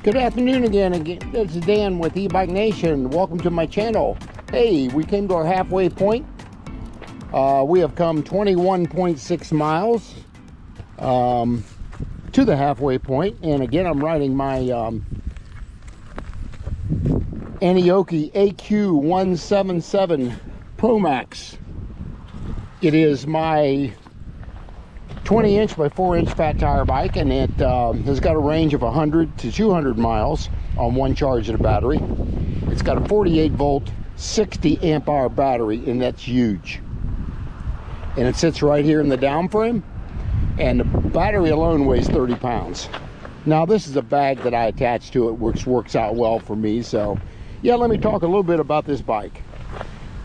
Good afternoon again. This is Dan with E-Bike Nation. Welcome to my channel. Hey, we came to our halfway point. We have come 21.6 miles to the halfway point. And again, I'm riding my Aniioki AQ 177 Pro Max. It is my 20-inch by 4-inch fat tire bike, and it has got a range of 100 to 200 miles on one charge of the battery. It's got a 48 volt 60 amp hour battery, and that's huge. And it sits right here in the down frame, and the battery alone weighs 30 pounds. Now this is a bag that I attach to it, which works out well for me. So yeah, let me talk a little bit about this bike.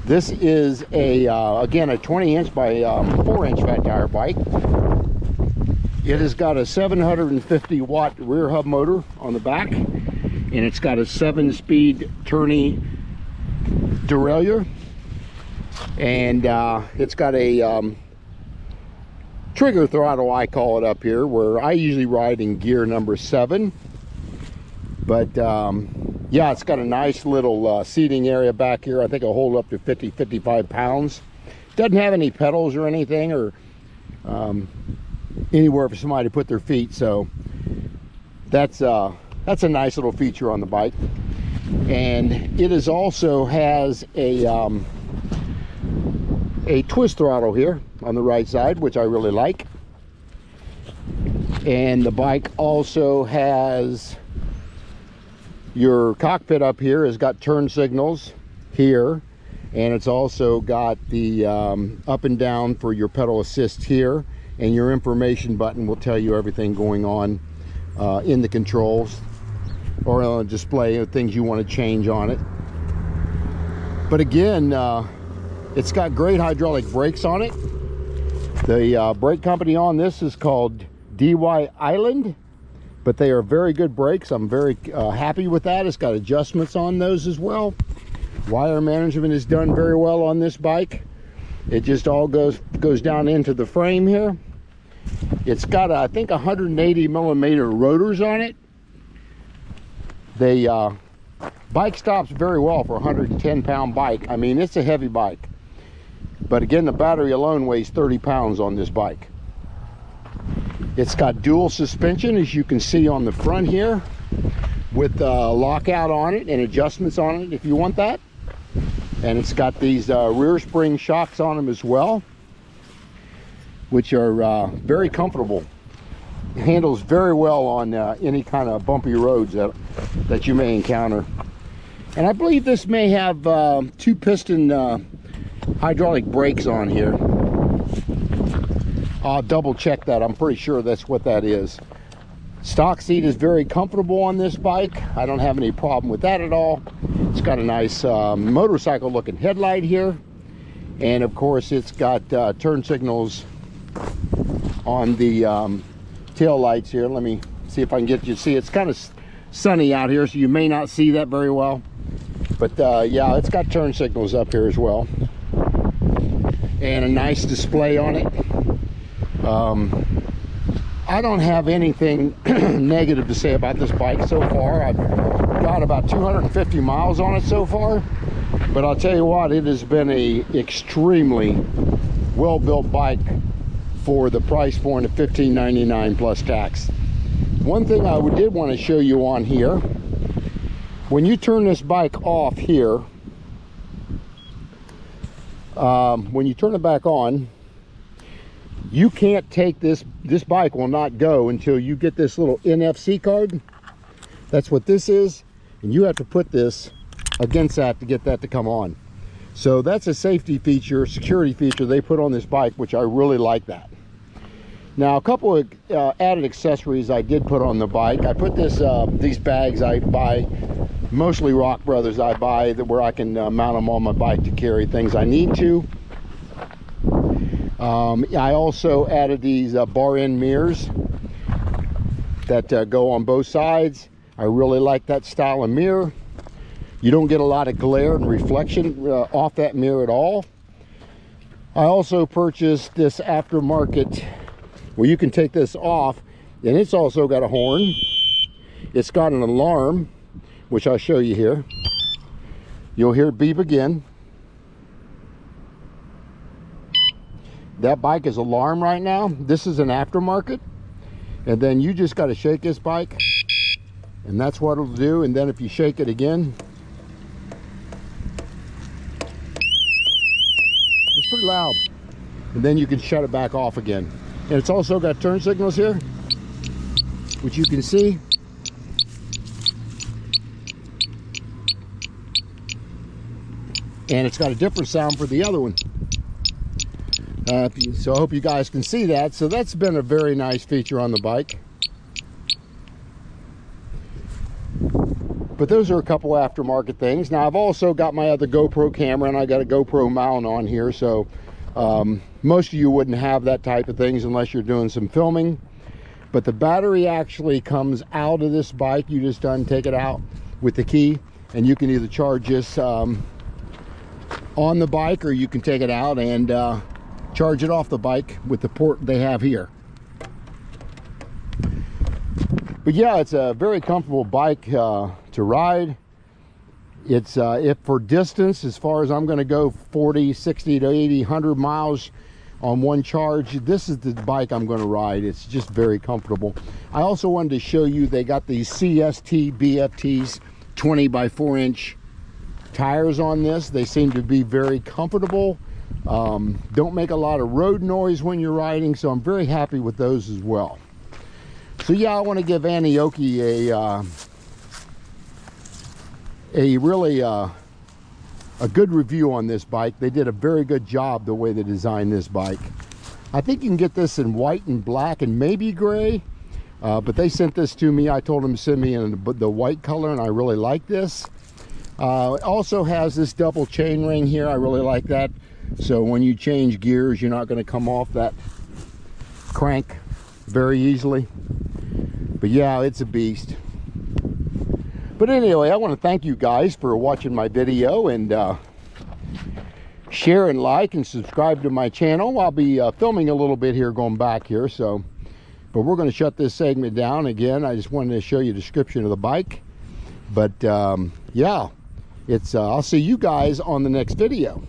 This is a again a 20-inch by 4-inch fat tire bike. It has got a 750 watt rear hub motor on the back, and it's got a 7-speed tourney derailleur, and it's got a trigger throttle, I call it, up here, where I usually ride in gear number 7. But yeah, it's got a nice little seating area back here. I think it'll hold up to 50-55 pounds. Doesn't have any pedals or anything, or anywhere for somebody to put their feet, so that's a nice little feature on the bike. And it is also has a twist throttle here on the right side, which I really like. And the bike also has your cockpit up here, has got turn signals here, and it's also got the up and down for your pedal assist here, and your information button will tell you everything going on in the controls or on a display of things you want to change on it. But again, it's got great hydraulic brakes on it. The brake company on this is called DY Island, but they are very good brakes. I'm very happy with that. It's got adjustments on those as well. Wire management is done very well on this bike. It just all goes down into the frame here. It's got, I think, 180 millimeter rotors on it. The bike stops very well for a 110-pound bike. I mean, it's a heavy bike. But again, the battery alone weighs 30 pounds on this bike. It's got dual suspension, as you can see on the front here, with lockout on it and adjustments on it if you want that. And it's got these rear spring shocks on them as well, which are very comfortable. It handles very well on any kind of bumpy roads that you may encounter. And I believe this may have 2-piston hydraulic brakes on here. I'll double check that. I'm pretty sure that's what that is. Stock seat is very comfortable on this bike. I don't have any problem with that at all. It's got a nice motorcycle looking headlight here, and of course it's got turn signals on the tail lights here. Let me see if I can get you to see. It's kind of sunny out here, so you may not see that very well, but yeah, it's got turn signals up here as well, and a nice display on it. I don't have anything negative to say about this bike so far. I've got about 250 miles on it so far, but I'll tell you what, it has been a extremely well-built bike for the price point of $15.99 plus tax. One thing I did want to show you on here, when you turn this bike off here, when you turn it back on, you can't take this bike will not go until you get this little NFC card. That's what this is, and you have to put this against that to get that to come on. So that's a safety feature, security feature they put on this bike, which I really like that. Now, a couple of added accessories I did put on the bike. I put these bags I buy, mostly Rock Brothers I buy, where I can mount them on my bike to carry things I need to. I also added these bar end mirrors that go on both sides. I really like that style of mirror. You don't get a lot of glare and reflection off that mirror at all. I also purchased this aftermarket where you can take this off, and it's also got a horn, It's got an alarm, which I'll show you here. You'll hear it beep again. That bike is alarmed right now. This is an aftermarket. And then you just got to shake this bike, and that's what it'll do. And then if you shake it again, it's pretty loud. And then you can shut it back off again. And it's also got turn signals here, which you can see. And it's got a different sound for the other one. So I hope you guys can see that. So that's been a very nice feature on the bike. But those are a couple aftermarket things. Now I've also got my other GoPro camera, and I got a GoPro mount on here. So most of you wouldn't have that type of things unless you're doing some filming. But the battery actually comes out of this bike. You just take it out with the key, and you can either charge this on the bike, or you can take it out and charge it off the bike with the port they have here. But yeah, it's a very comfortable bike to ride. It's if for distance, as far as I'm going to go 40, 60 to 80, 100 miles on one charge, this is the bike I'm going to ride. It's just very comfortable. I also wanted to show you, they got these CST BFTs 20 by 4 inch tires on this. They seem to be very comfortable. Don't make a lot of road noise when you're riding, so I'm very happy with those as well. So yeah, I want to give Aniioki a really a good review on this bike. They did a very good job the way they designed this bike. I think you can get this in white and black and maybe gray, but they sent this to me. I told them to send me in the white color, and I really like this. It also has this double chain ring here. I really like that. So when you change gears, you're not going to come off that crank very easily. But yeah, it's a beast. But anyway, I want to thank you guys for watching my video, and share and like and subscribe to my channel. I'll be filming a little bit here going back here, so but we're going to shut this segment down. Again, I just wanted to show you a description of the bike. But yeah, it's I'll see you guys on the next video.